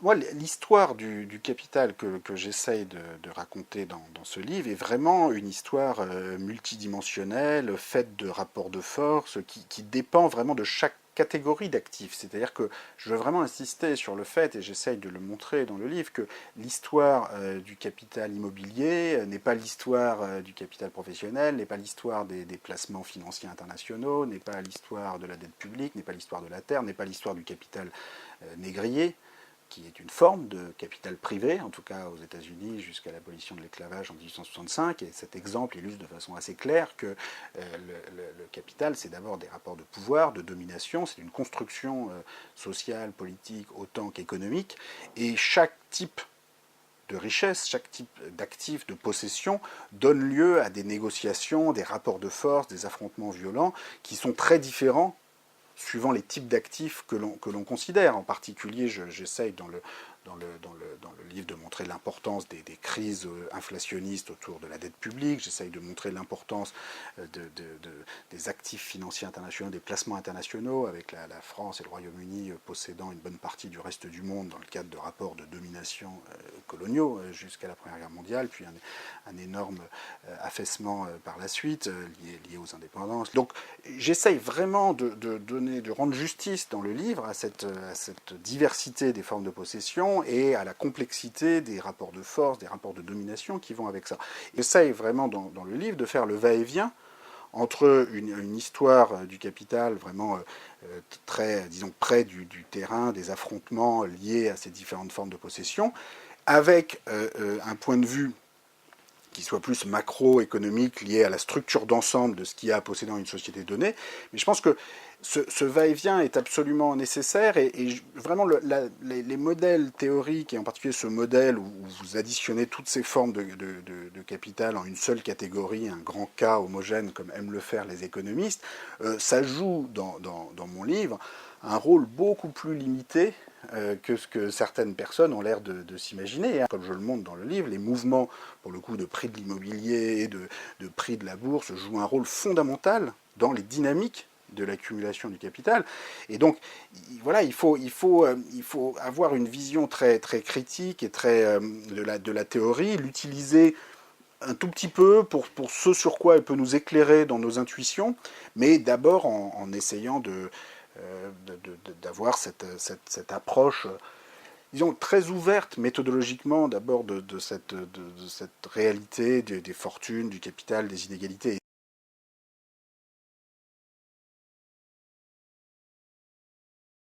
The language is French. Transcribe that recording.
moi, l'histoire du capital que j'essaye de raconter dans ce livre est vraiment une histoire multidimensionnelle, faite de rapports de force, qui dépend vraiment de chaque catégorie d'actifs. C'est-à-dire que je veux vraiment insister sur le fait, et j'essaye de le montrer dans le livre, que l'histoire du capital immobilier n'est pas l'histoire du capital professionnel, n'est pas l'histoire des placements financiers internationaux, n'est pas l'histoire de la dette publique, n'est pas l'histoire de la terre, n'est pas l'histoire du capital négrier, qui est une forme de capital privé, en tout cas aux États-Unis jusqu'à l'abolition de l'esclavage en 1865. Et cet exemple illustre de façon assez claire que le capital, c'est d'abord des rapports de pouvoir, de domination, c'est une construction sociale, politique, autant qu'économique. Et chaque type de richesse, chaque type d'actif, de possession, donne lieu à des négociations, des rapports de force, des affrontements violents qui sont très différents suivant les types d'actifs que l'on considère. En particulier, j'essaye dans le livre de montrer l'importance des crises inflationnistes autour de la dette publique, j'essaye de montrer l'importance des actifs financiers internationaux, des placements internationaux, avec la France et le Royaume-Uni possédant une bonne partie du reste du monde dans le cadre de rapports de domination coloniaux jusqu'à la Première Guerre mondiale, puis un énorme affaissement par la suite lié aux indépendances. Donc j'essaye vraiment de rendre justice dans le livre à cette diversité des formes de possession et à la complexité des rapports de force, des rapports de domination qui vont avec ça. J'essaye vraiment dans le livre de faire le va-et-vient entre une histoire du capital vraiment très, disons, près du terrain, des affrontements liés à ces différentes formes de possession, avec un point de vue qui soit plus macroéconomique, lié à la structure d'ensemble de ce qu'il y a à posséder dans une société donnée. Mais je pense que ce va-et-vient est absolument nécessaire et vraiment les modèles théoriques, et en particulier ce modèle où vous additionnez toutes ces formes de capital en une seule catégorie, un grand cas homogène comme aiment le faire les économistes, ça joue dans mon livre un rôle beaucoup plus limité que ce que certaines personnes ont l'air de s'imaginer. Comme je le montre dans le livre, les mouvements, pour le coup, de prix de l'immobilier et de prix de la bourse jouent un rôle fondamental dans les dynamiques de l'accumulation du capital. Et donc, voilà, il faut avoir une vision très, très critique et très de la théorie, l'utiliser un tout petit peu pour ce sur quoi elle peut nous éclairer dans nos intuitions, mais d'abord en essayant d'avoir cette approche, disons, très ouverte méthodologiquement, d'abord de cette réalité des fortunes, du capital, des inégalités.